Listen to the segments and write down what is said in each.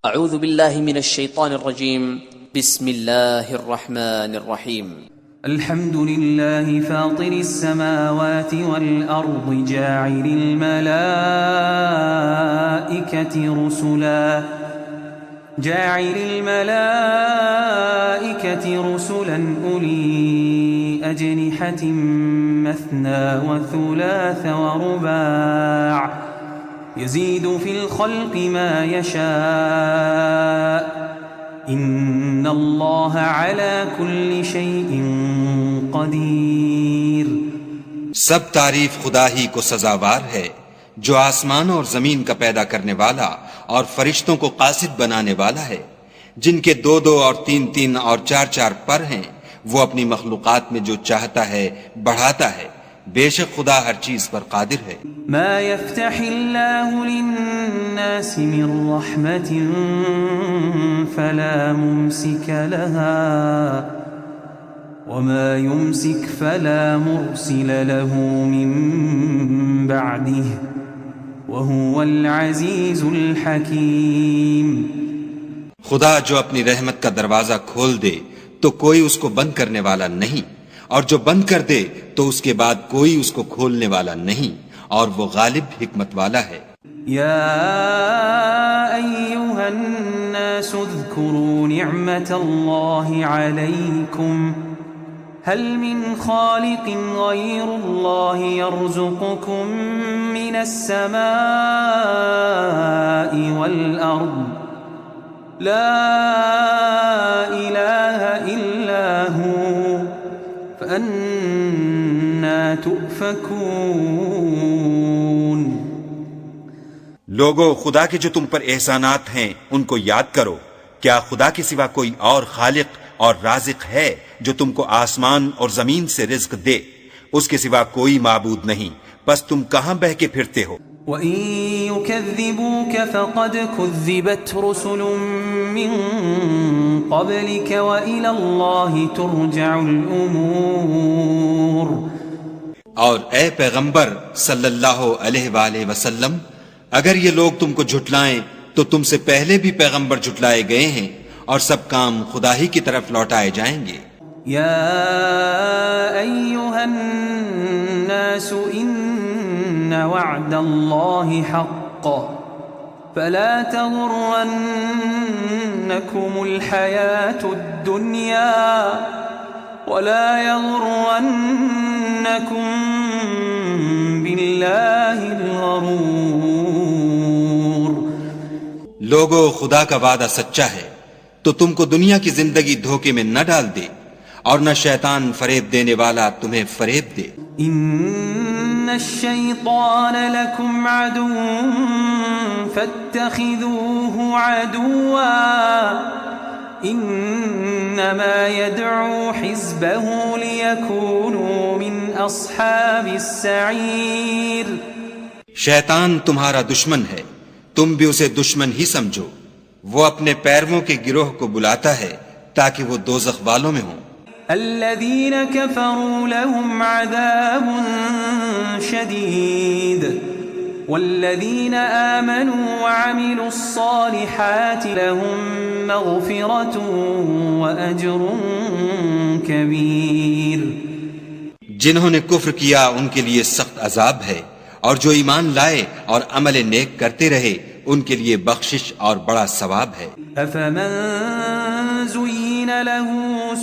اعوذ باللہ من الشیطان الرجیم بسم اللہ الرحمن الرحیم الحمد لله فاطر السماوات والأرض جاعل الملائكة رسلا أولي أجنحة مثنى وثلاث ورباع يزيد في الخلق ما يشاء ان اللہ علی کل شیء قدیر۔ سب تعریف خدا ہی کو سزاوار ہے جو آسمان اور زمین کا پیدا کرنے والا اور فرشتوں کو قاصد بنانے والا ہے، جن کے 2 اور 3 اور 4 پر ہیں، وہ اپنی مخلوقات میں جو چاہتا ہے بڑھاتا ہے، بے شک خدا ہر چیز پر قادر ہے۔ ما يفتح اللہ للناس من رحمت فلا ممسک لها وما يمسك فلا مرسل له من بعده وهو العزیز الحکیم۔ خدا جو اپنی رحمت کا دروازہ کھول دے تو کوئی اس کو بند کرنے والا نہیں، اور جو بند کر دے تو اس کے بعد کوئی اس کو کھولنے والا نہیں، اور وہ غالب حکمت والا ہے۔ یا ایہا الناس اذکروا نعمت اللہ علیکم هل من خالق غیر اللہ یرزقکم من السماء والارض لا الہ الا ہو فأنا تؤفکون۔ لوگو، خدا کے جو تم پر احسانات ہیں ان کو یاد کرو۔ کیا خدا کے سوا کوئی اور خالق اور رازق ہے جو تم کو آسمان اور زمین سے رزق دے؟ اس کے سوا کوئی معبود نہیں، پس تم کہاں بہ کے پھرتے ہو؟ وَإِن يُكَذِّبُوكَ فَقَدْ كُذِّبَتْ رُسُلٌ مِّن قَبْلِكَ وَإِلَى اللَّهِ تُرْجَعُ الْأُمُورُ۔ اور اے پیغمبر صلی اللہ علیہ وآلہ وسلم، اگر یہ لوگ تم کو جھٹلائیں تو تم سے پہلے بھی پیغمبر جھٹلائے گئے ہیں، اور سب کام خدا ہی کی طرف لوٹائے جائیں گے۔ یا ایہا الناس ان وعد اللہ حق فلا تغرنکم الحیاة الدنیا ولا یغرنکم باللہ الغرور۔ لوگو، خدا کا وعدہ سچا ہے، تو تم کو دنیا کی زندگی دھوکے میں نہ ڈال دے، اور نہ شیطان فریب دینے والا تمہیں فریب دے۔ ان الشیطان لکم عدو فاتخذوه عدوا انما يدعو حزبه ليكونوا من اصحاب السعیر۔ شیطان تمہارا دشمن ہے، تم بھی اسے دشمن ہی سمجھو، وہ اپنے پیرووں کے گروہ کو بلاتا ہے تاکہ وہ دوزخ والوں میں ہوں۔ الذین کفروا لهم عذاب شدید والذین آمنوا وعملوا الصالحات لهم مغفرة وأجر کبیر۔ جنہوں نے کفر کیا ان کے لیے سخت عذاب ہے، اور جو ایمان لائے اور عمل نیک کرتے رہے ان کے لیے بخشش اور بڑا ثواب ہے۔ افمن زین له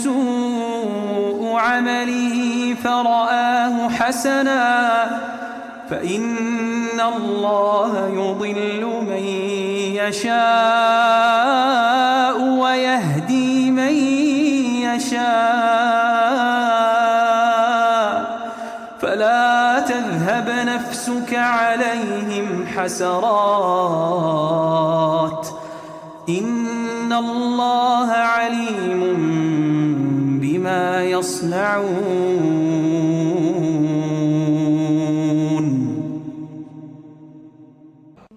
سوء عمله فرآه حسنا فإن الله يضل من يشاء ويهدي من يشاء فلا تذهب نفسك عليهم حسرات ان اللہ علیم بما یصنعون۔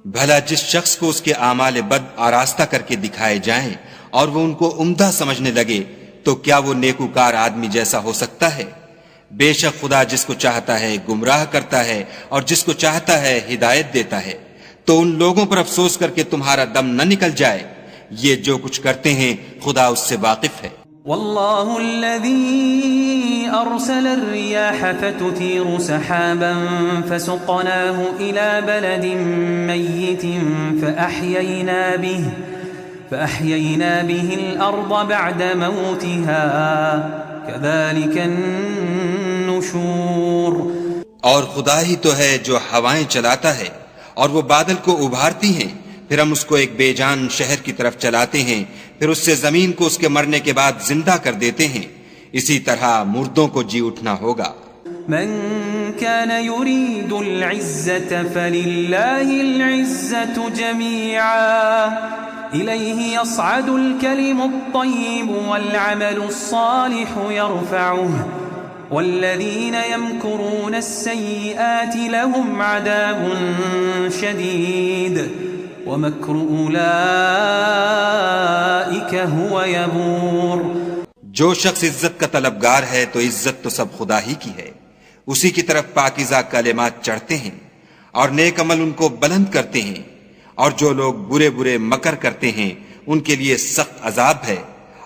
بھلا جس شخص کو اس کے اعمال بد آراستہ کر کے دکھائے جائیں اور وہ ان کو عمدہ سمجھنے لگے تو کیا وہ نیکوکار آدمی جیسا ہو سکتا ہے؟ بے شک خدا جس کو چاہتا ہے گمراہ کرتا ہے اور جس کو چاہتا ہے ہدایت دیتا ہے۔ تو ان لوگوں پر افسوس کر کے تمہارا دم نہ نکل جائے یہ جو کچھ کرتے ہیں خدا اس سے واقف ہے۔ والله الذي أرسل الرياح فتثير سحابا فسقناه إلى بلد ميت فأحيينا به الأرض بعد موتها كذلك النشور۔ اور خدا ہی تو ہے جو ہوائیں چلاتا ہے اور وہ بادل کو ابھارتی ہیں، پھر ہم اس کو ایک بے جان شہر کی طرف چلاتے ہیں، پھر اس سے زمین کو اس کے مرنے کے بعد زندہ کر دیتے ہیں، اسی طرح مردوں کو جی اٹھنا ہوگا۔ من كان يريد العزة فلله العزة جميعا إليه يصعد الكلم الطيب والعمل الصالح يرفعه والذين يمكرون السيئات لهم عذاب شديد ومكر أولئك هو يبور۔ جو شخص عزت کا طلبگار ہے تو عزت تو سب خدا ہی کی ہے، اسی کی طرف پاکیزہ کلمات چڑھتے ہیں اور نیک عمل ان کو بلند کرتے ہیں، اور جو لوگ برے برے مکر کرتے ہیں ان کے لیے سخت عذاب ہے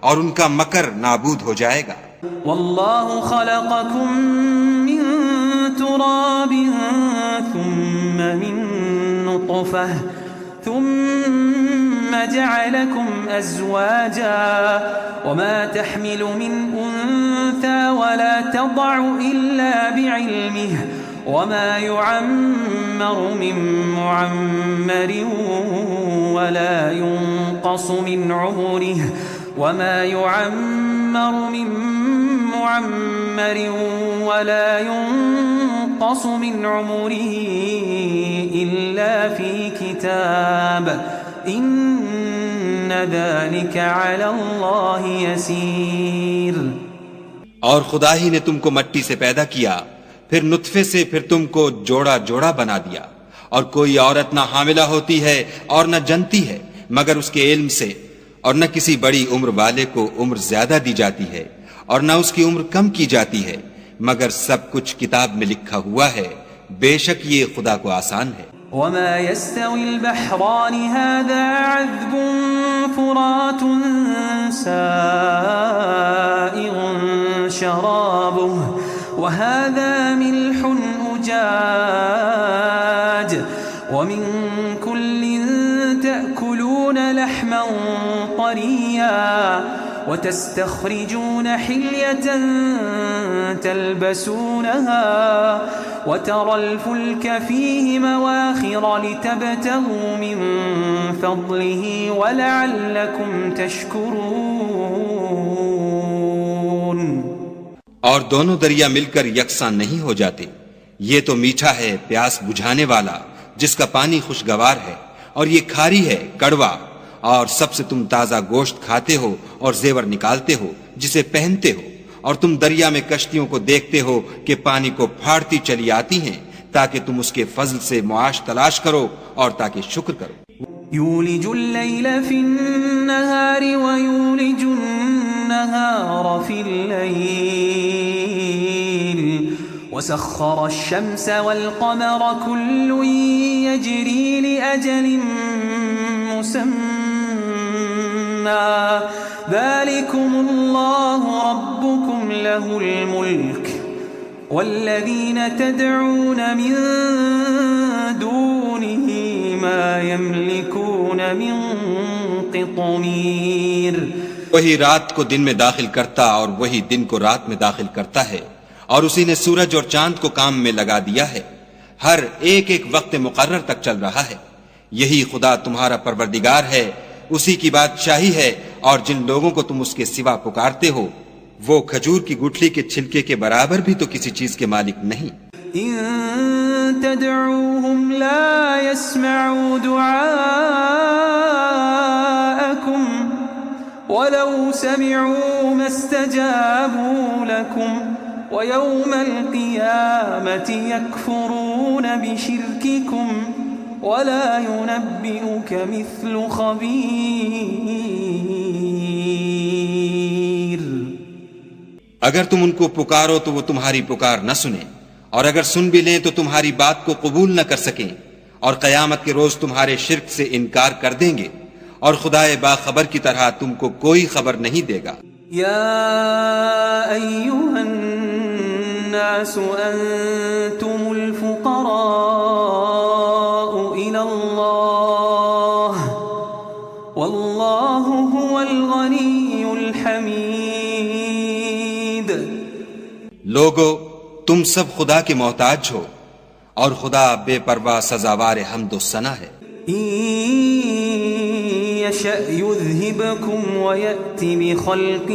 اور ان کا مکر نابود ہو جائے گا۔ والله خلقكم من تراب ثم من نطفة ثم جعلكم أزواجا وما تحمل من أنثى ولا تضع إلا بعلمه وما يعمر من معمر ولا ينقص من عمره إلا في كتاب إن ذلك على الله يسير۔ اور خدا ہی نے تم کو مٹی سے پیدا کیا، پھر نطفے سے، پھر تم کو جوڑا جوڑا بنا دیا، اور کوئی عورت نہ حاملہ ہوتی ہے اور نہ جنتی ہے مگر اس کے علم سے، اور نہ کسی بڑی عمر والے کو عمر زیادہ دی جاتی ہے اور نہ اس کی عمر کم کی جاتی ہے، مگر سب کچھ کتاب میں لکھا ہوا ہے، بے شک یہ خدا کو آسان ہے۔ وما يستوي البحران هذا عذب فرات سائغ شرابه وهذا ملح أجاج ومن كل تأكلون لحما طريا وتستخرجون حلية تلبسونها وترى الفلك فيه مواخر لتبتغوا من فضله ولعلكم تشكرون۔ اور دونوں دریا مل کر یکساں نہیں ہو جاتے، یہ تو میٹھا ہے پیاس بجھانے والا جس کا پانی خوشگوار ہے، اور یہ کھاری ہے کڑوا، اور سب سے تم تازہ گوشت کھاتے ہو اور زیور نکالتے ہو جسے پہنتے ہو، اور تم دریا میں کشتیوں کو دیکھتے ہو کہ پانی کو پھاڑتی چلی آتی ہیں تاکہ تم اس کے فضل سے معاش تلاش کرو اور تاکہ شکر کرو۔ يولج الليل في النهار ويولج النهار في الليل وسخر الشمس والقمر كل يجري لأجل مسمى ذلكم الله ربكم له الملك والذين تدعون من دونه ما يملكون من قطمير۔ وہی رات کو دن میں داخل کرتا اور وہی دن کو رات میں داخل کرتا ہے، اور اسی نے سورج اور چاند کو کام میں لگا دیا ہے، ہر ایک ایک وقت مقرر تک چل رہا ہے۔ یہی خدا تمہارا پروردگار ہے، اسی کی بادشاہی ہے، اور جن لوگوں کو تم اس کے سوا پکارتے ہو وہ کھجور کی گٹھلی کے چھلکے کے برابر بھی تو کسی چیز کے مالک نہیں۔ ان تدعوهم لا يسمعوا دعاءكم ولو سمعوا ما استجابوا لكم ويوم القيامة يكفرون بشرككم ولا ينبئك مثل خبير۔ اگر تم ان کو پکارو تو وہ تمہاری پکار نہ سنیں، اور اگر سن بھی لیں تو تمہاری بات کو قبول نہ کر سکیں، اور قیامت کے روز تمہارے شرک سے انکار کر دیں گے، اور خدائے باخبر کی طرح تم کو کوئی خبر نہیں دے گا۔ یا ایھا الناس انتم الفقراء الی اللہ واللہ هو الغنی الحمید۔ لوگو تم سب خدا کے محتاج ہو اور خدا بے پرواہ سزاوار حمد و ثنا ہے۔ يشأ يذهبكم ويأتي بخلق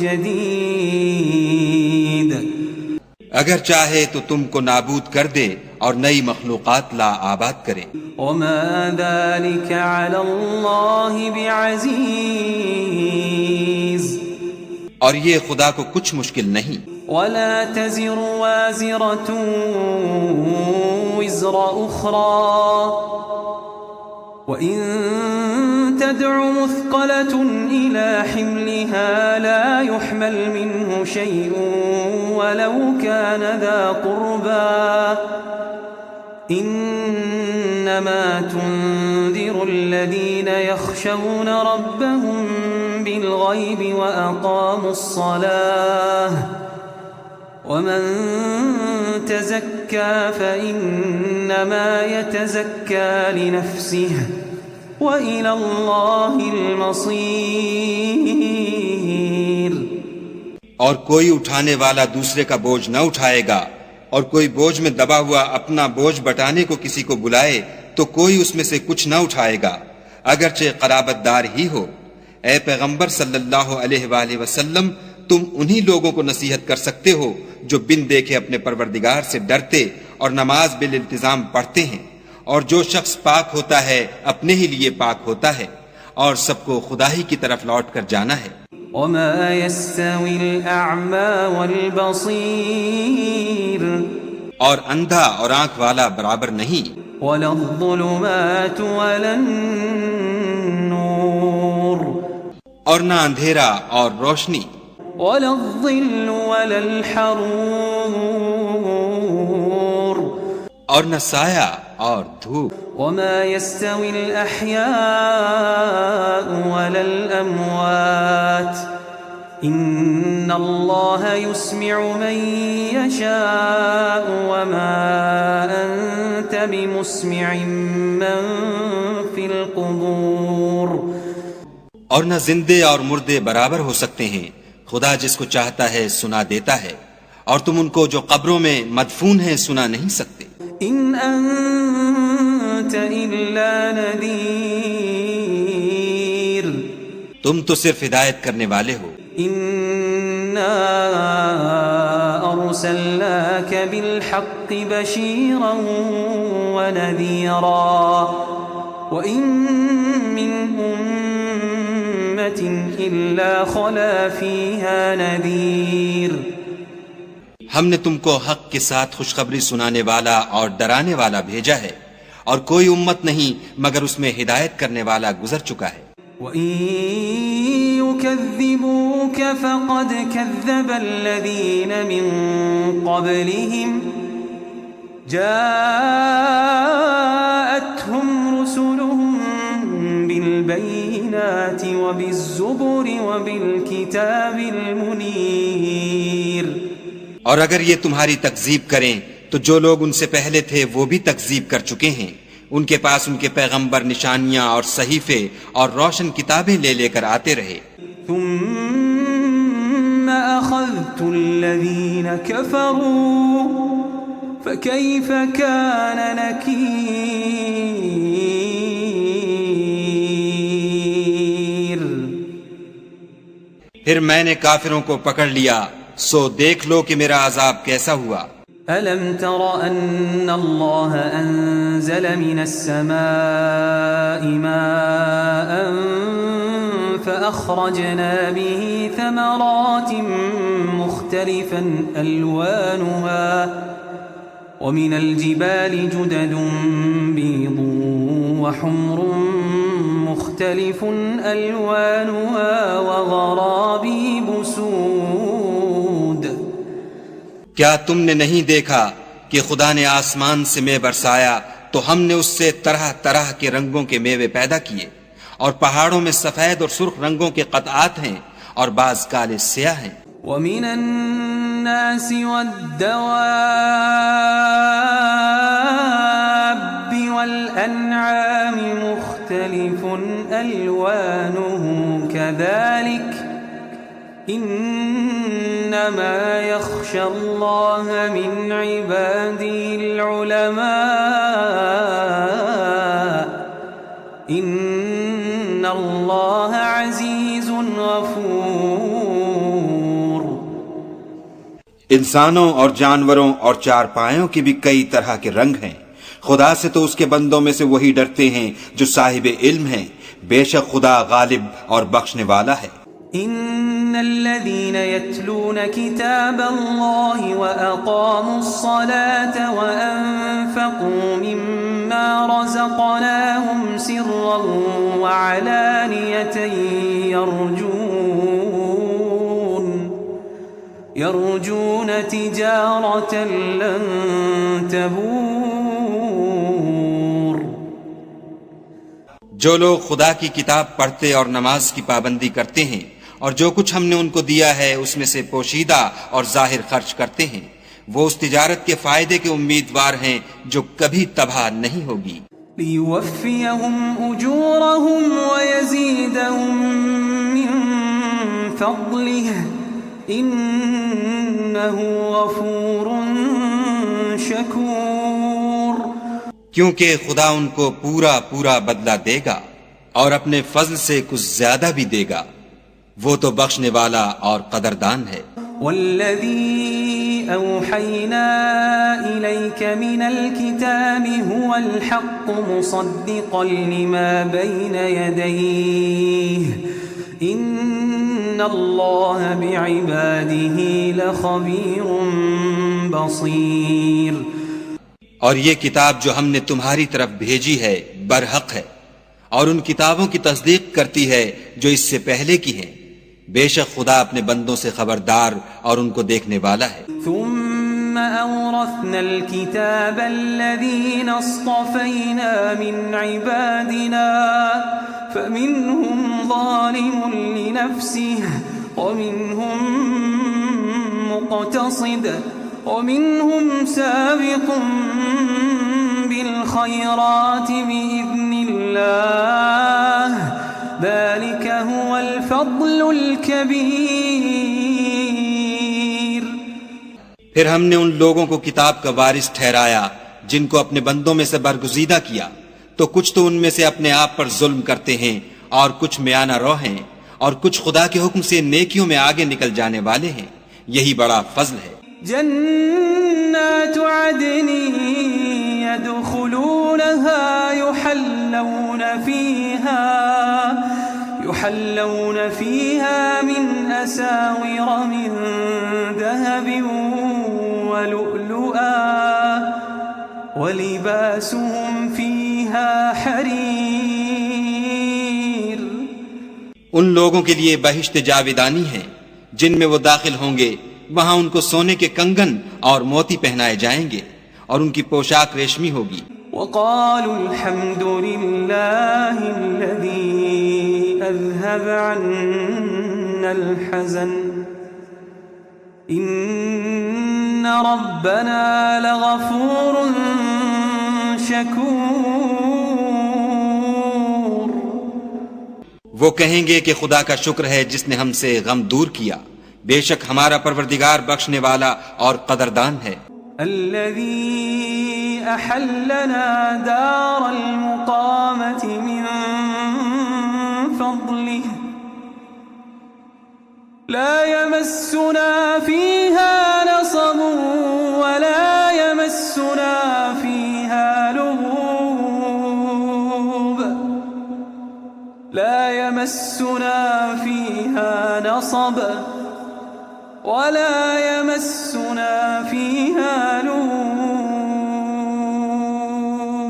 جديد۔ اگر چاہے تو تم کو نابود کر دے اور نئی مخلوقات لا آباد کرے۔ وما ذلك على الله بعزيز۔ اور یہ خدا کو کچھ مشکل نہیں۔ ولا تزر وازرة وزر أخرى وإن تدع مثقلة إلى حملها لا يحمل منه شيء ولو كان ذا قربى إنما تنذر الذين يخشون ربهم بالغيب وأقاموا الصلاة ومن تزكى فإنما يتزكى لنفسه وإلى الله المصير۔ اور کوئی اٹھانے والا دوسرے کا بوجھ نہ اٹھائے گا، اور کوئی بوجھ میں دبا ہوا اپنا بوجھ بٹانے کو کسی کو بلائے تو کوئی اس میں سے کچھ نہ اٹھائے گا، اگرچہ قرابت دار ہی ہو۔ اے پیغمبر صلی اللہ علیہ وآلہ وسلم، تم انہی لوگوں کو نصیحت کر سکتے ہو جو بن دیکھے اپنے پروردگار سے ڈرتے اور نماز بالالتزام پڑھتے ہیں، اور جو شخص پاک ہوتا ہے اپنے ہی لیے پاک ہوتا ہے، اور سب کو خدا ہی کی طرف لوٹ کر جانا ہے۔ وما يستوي الأعمى والبصير۔ اور اندھا اور آنکھ والا برابر نہیں۔ ولا الظلمات ولا النور۔ اور نہ اندھیرا اور روشنی۔ ولا الظل ولا الحرور۔ اور نہ سایہ اور دھوپ۔ وما يستوي الأحياء ولا الأموات إن الله يسمع من يشاء وما أنت بمسمع من في القبور۔ اور نہ زندے اور مردے برابر ہو سکتے ہیں، خدا جس کو چاہتا ہے سنا دیتا ہے، اور تم ان کو جو قبروں میں مدفون ہیں سنا نہیں سکتے۔ إن أنت إلا نذير۔ تم تو صرف ہدایت کرنے والے ہو۔ إنا أرسلناك بالحق بشيرا ونذيرا وإن من أمة إلا خلا فيها نذير۔ ہم نے تم کو حق کے ساتھ خوشخبری سنانے والا اور ڈرانے والا بھیجا ہے، اور کوئی امت نہیں مگر اس میں ہدایت کرنے والا گزر چکا ہے۔ وَإِن يُكَذِّبُوكَ فَقَدْ كَذَّبَ الَّذِينَ مِن قَبْلِهِمْ جَاءَتْهُمْ رُسُلُهُم بِالْبَيِّنَاتِ وَبِالزُّبُرِ وَبِالْكِتَابِ الْمُنِيرِ۔ اور اگر یہ تمہاری تکذیب کریں تو جو لوگ ان سے پہلے تھے وہ بھی تکذیب کر چکے ہیں، ان کے پاس ان کے پیغمبر نشانیاں اور صحیفے اور روشن کتابیں لے لے کر آتے رہے۔ ثم أخذت الذين كفروا فكيف كان نكير۔ پھر میں نے کافروں کو پکڑ لیا، سو دیکھ لو کہ میرا عذاب کیسا ہوا۔ ألم تر أن الله أنزل من السماء ماء فأخرجنا به ثمرات مختلفا ألوانها ومن الجبال جدد بيض وحمر مختلف ألوانها وغرابيب سود۔ کیا تم نے نہیں دیکھا کہ خدا نے آسمان سے مے برسایا تو ہم نے اس سے طرح طرح کے رنگوں کے میوے پیدا کیے، اور پہاڑوں میں سفید اور سرخ رنگوں کے قطعات ہیں اور بعض کالے سیاہ ہیں. ومن الناس والدواب والأنعام مختلف ألوانه كذلك إنما يخشى الله من عباده العلماء إن الله عزيز غفور. انسانوں اور جانوروں اور چارپائیوں کی بھی کئی طرح کے رنگ ہیں. خدا سے تو اس کے بندوں میں سے وہی ڈرتے ہیں جو صاحب علم ہیں. بے شک خدا غالب اور بخشنے والا ہے. ان الذين يتلون كتاب الله واقاموا الصلاه وانفقوا مما رزقناهم سرا وعلانيه يرجون تجاره لن تبور. جو لوگ خدا کی کتاب پڑھتے اور نماز کی پابندی کرتے ہیں اور جو کچھ ہم نے ان کو دیا ہے اس میں سے پوشیدہ اور ظاہر خرچ کرتے ہیں، وہ اس تجارت کے فائدے کے امیدوار ہیں جو کبھی تباہ نہیں ہوگی. لِيُوَفِّيَهُمْ أُجُورَهُمْ وَيَزِيدَهُمْ مِنْ فَضْلِهِ إِنَّهُ غَفُورٌ شَكُورٌ. کیونکہ خدا ان کو پورا پورا بدلہ دے گا اور اپنے فضل سے کچھ زیادہ بھی دے گا. وہ تو بخشنے والا اور قدردان ہے. والذی اوحینا الیک من الكتاب هو الحق مصدقا لما بین یدیہ ان اللہ بعباده لخبیر بصیر. اور یہ کتاب جو ہم نے تمہاری طرف بھیجی ہے برحق ہے اور ان کتابوں کی تصدیق کرتی ہے جو اس سے پہلے کی ہیں. بے شک خدا اپنے بندوں سے خبردار اور ان کو دیکھنے والا ہے. ثم اورثنا الكتاب الذين اصطفينا من عبادنا فمنهم ظالم لنفسه ومنهم مقتصد ومنهم سابق بالخيرات بإذن الله ذلك هو الفضل الكبير. پھر ہم نے ان لوگوں کو کتاب کا وارث ٹھہرایا جن کو اپنے بندوں میں سے برگزیدہ کیا، تو کچھ تو ان میں سے اپنے آپ پر ظلم کرتے ہیں اور کچھ میانہ رو ہیں اور کچھ خدا کے حکم سے نیکیوں میں آگے نکل جانے والے ہیں. یہی بڑا فضل ہے. جنات عدن يدخلونها يحلون فيها من أساور من ذهب ولؤلؤا ولباسهم فيها حرير. ان لوگوں کے لیے بہشت جاویدانی ہے جن میں وہ داخل ہوں گے، وہاں ان کو سونے کے کنگن اور موتی پہنائے جائیں گے اور ان کی پوشاک ریشمی ہوگی. وقالوا الحمد لله الذي أذهب عنا الحزن إن ربنا لغفور شكور. وہ کہیں گے کہ خدا کا شکر ہے جس نے ہم سے غم دور کیا. بے شک ہمارا پروردگار بخشنے والا اور قدردان ہے. الذي أحلنا دار المقامة من فضله لا يمسنا فيها نصب ولا يمسنا فيها لغوب لا يمسنا فيها نصب ولا يمسنا فيها لغوب.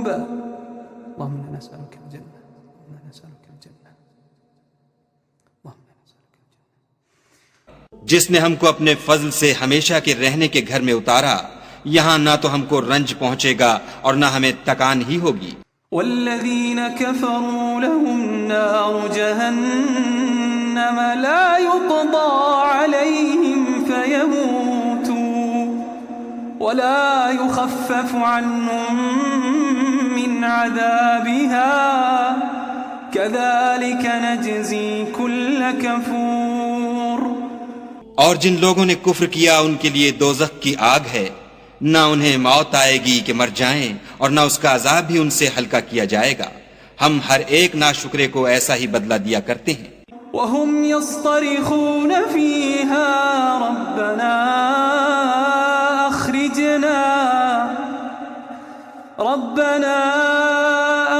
اللهم إنا نسألك الجنة اللهم نسألك الجنة اللهم نسألك الجنة. جس نے ہم کو اپنے فضل سے ہمیشہ کے رہنے کے گھر میں اتارا، یہاں نہ تو ہم کو رنج پہنچے گا اور نہ ہمیں تکان ہی ہوگی. والذين كفروا لهم نار جهنم لا يقضى عليهم فيموتوا ولا يخفف عنهم من عذابها كذلك نجزي كل كفور. اور جن لوگوں نے کفر کیا ان کے لیے دوزخ کی آگ ہے، نہ انہیں موت آئے گی کہ مر جائیں اور نہ اس کا عذاب بھی ان سے ہلکا کیا جائے گا. ہم ہر ایک ناشکرے کو ایسا ہی بدلہ دیا کرتے ہیں. وهم يصطرخون فيها ربنا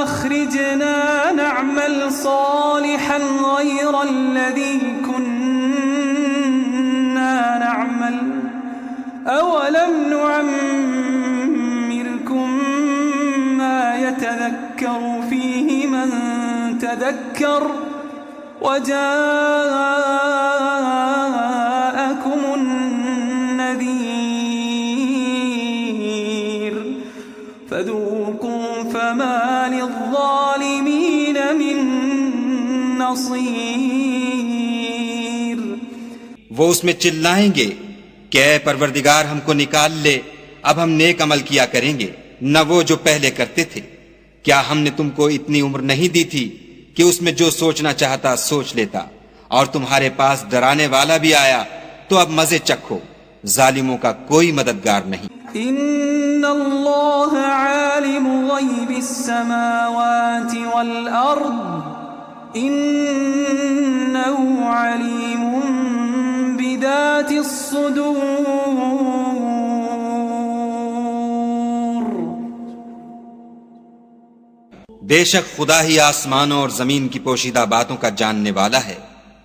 أخرجنا نعمل صالحا غير الذي كنا نعمل أولم نعمركم ما يتذكر فيه من تذكر وجاءكم النذير فذوقوا فما للظالمين من نصير. وہ اس میں چلائیں گے کہ اے پروردگار ہم کو نکال لے، اب ہم نیک عمل کیا کریں گے نہ وہ جو پہلے کرتے تھے. کیا ہم نے تم کو اتنی عمر نہیں دی تھی کہ اس میں جو سوچنا چاہتا سوچ لیتا، اور تمہارے پاس ڈرانے والا بھی آیا تو اب مزے چکھو، ظالموں کا کوئی مددگار نہیں. ان اللہ عالم غیب السماوات والارض انه علیم بذات الصدور. بے شک خدا ہی آسمانوں اور زمین کی پوشیدہ باتوں کا جاننے والا ہے،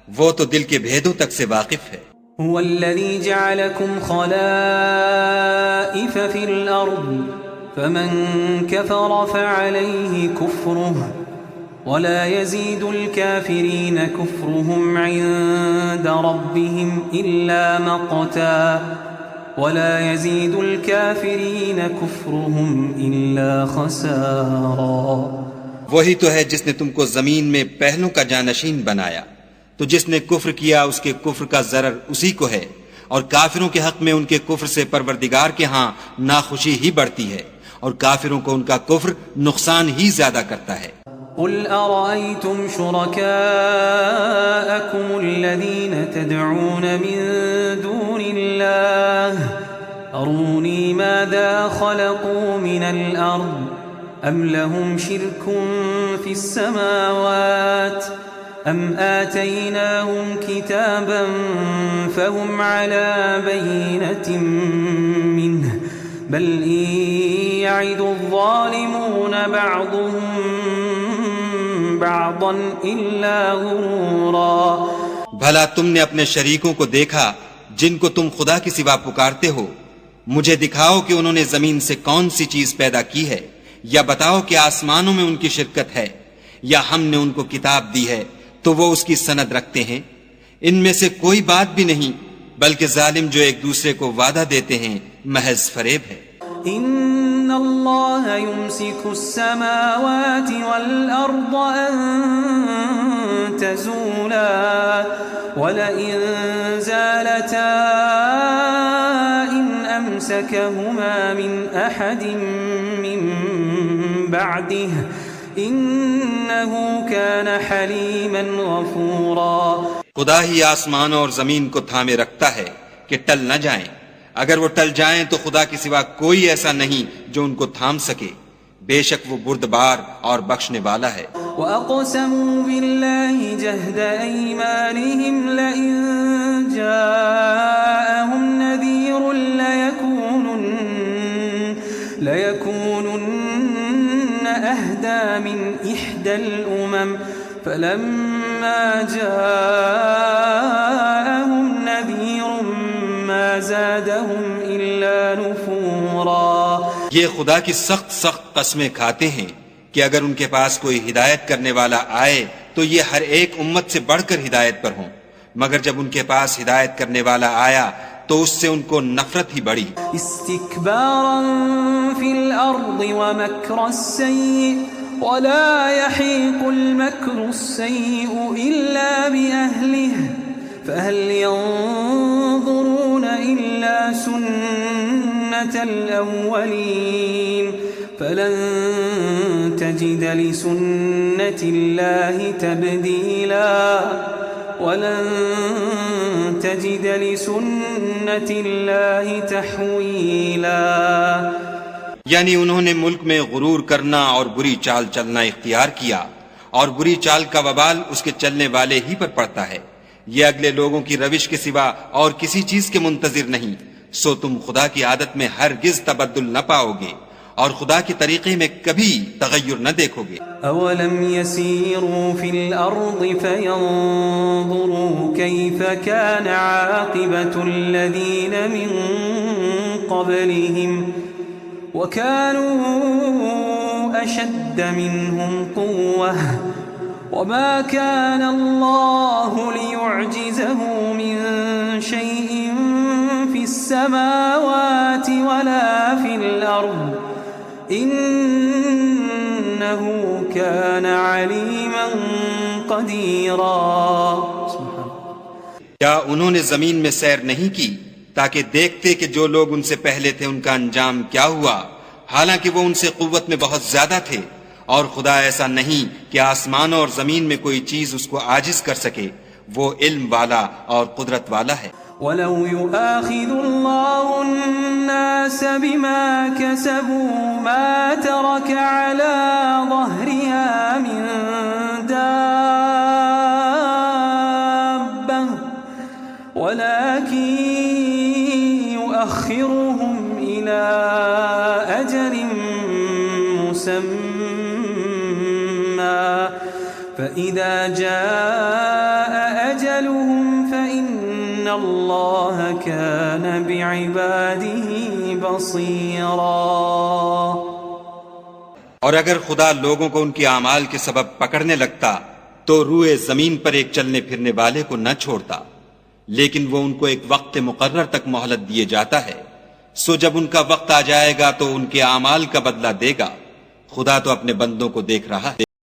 وہ تو دل کے بھیدوں تک سے واقف ہے. هو الذي جعلكم خلائف في الأرض فمن كفر فعليه كفره ولا يزيد الكافرين كفرهم عند ربهم إلا مقتا ولا يزيد الكافرين كفرهم إلا خسارا. وہی تو ہے جس نے تم کو زمین میں پہلوں کا جانشین بنایا، تو جس نے کفر کیا اس کے کفر کا ضرر اسی کو ہے، اور کافروں کے حق میں ان کے کفر سے پروردگار کے ہاں ناخوشی ہی بڑھتی ہے، اور کافروں کو ان کا کفر نقصان ہی زیادہ کرتا ہے. قل أرأيتم شركاءكم الذين تدعون من دون الله أروني ماذا خلقوا من الأرض أم لهم شرك في السماوات أم آتيناهم كتابا فهم على بينة منه بل إن يعد الظالمون بعضهم بعضا إلا غرورا. بھلا تم نے اپنے شریکوں کو دیکھا جن کو تم خدا کی سوا پکارتے ہو؟ مجھے دکھاؤ کہ انہوں نے زمین سے کون سی چیز پیدا کی ہے، یا بتاؤ کہ آسمانوں میں ان کی شرکت ہے، یا ہم نے ان کو کتاب دی ہے تو وہ اس کی سند رکھتے ہیں. ان میں سے کوئی بات بھی نہیں، بلکہ ظالم جو ایک دوسرے کو وعدہ دیتے ہیں محض فریب ہے. ان اللہ یمسک السماوات والارض ان تزولا ولئن زالتا ان امسکهما من احد من بعده انه كان حلیما غفورا. خدا ہی آسمانوں اور زمین کو تھامے رکھتا ہے کہ ٹل نہ جائیں، اگر وہ ٹل جائیں تو خدا کے سوا کوئی ایسا نہیں جو ان کو تھام سکے، بے شک وہ بردبار اور بخشنے والا ہے. وَأَقْسَمُوا بِاللَّهِ جَهْدَ أَيْمَانِهِمْ لَئِن جَاءَهُمْ نَذِيرٌ لَيَكُونُنَّ أَهْدَى مِنْ إِحْدَى الْأُمَمِ فَلَمَّا جَاءَهُمْ نَذِيرٌ مَا زَادَهُمْ إِلَّا نُفُورًا. یہ خدا کی سخت قسمیں کھاتے ہیں کہ اگر ان کے پاس کوئی ہدایت کرنے والا آئے تو یہ ہر ایک امت سے بڑھ کر ہدایت پر ہوں، مگر جب ان کے پاس ہدایت کرنے والا آیا تو اس سے ان کو نفرت ہی بڑھی. استکبارا فی الارض ومکر السیئ ولا يحيق المكر السيء إلا بأهله فهل ينظرون إلا سنة الأولين فلن تجد لسنة الله تبديلا ولن تجد لسنة الله تحويلا. یعنی انہوں نے ملک میں غرور کرنا اور بری چال چلنا اختیار کیا، اور بری چال کا وبال اس کے چلنے والے ہی پر پڑتا ہے. یہ اگلے لوگوں کی روش کے سوا اور کسی چیز کے منتظر نہیں، سو تم خدا کی عادت میں ہرگز تبدل نہ پاؤ گے اور خدا کے طریقے میں کبھی تغیر نہ دیکھو گے. اولم يسيروا في الارض فينظروا كيف كان عاقبة الذين من قبلهم وكانوا اشد منهم قوة وما كان الله ليعجزه من شيء في السماوات ولا في الأرض إنه كان عليما قديرا. کیا انہوں نے زمین میں سیر نہیں کی تاکہ دیکھتے کہ جو لوگ ان سے پہلے تھے ان کا انجام کیا ہوا، حالانکہ وہ ان سے قوت میں بہت زیادہ تھے، اور خدا ایسا نہیں کہ آسمانوں اور زمین میں کوئی چیز اس کو عاجز کر سکے، وہ علم والا اور قدرت والا ہے. وَلَوْ يُؤَاخِذُ اللَّهُ النَّاسَ بِمَا كَسَبُوا مَا تَرَكَ عَلَى ظَهْرِهَا مِن دَابَّةٍ وَلَكِن يُؤَخِّرُهُمْ إِلَى أَجَلٍ مُّسَمًّى فَإِذَا جَاءَ أَجَلُهُمْ فَإِنَّ اللَّهَ كَانَ بِعِبَادِهِ بَصِيرًا. اور اگر خدا لوگوں کو ان کے اعمال کے سبب پکڑنے لگتا تو روئے زمین پر ایک چلنے پھرنے والے کو نہ چھوڑتا، لیکن وہ ان کو ایک وقت مقرر تک مہلت دیے جاتا ہے، سو جب ان کا وقت آ جائے گا تو ان کے اعمال کا بدلہ دے گا. خدا تو اپنے بندوں کو دیکھ رہا ہے.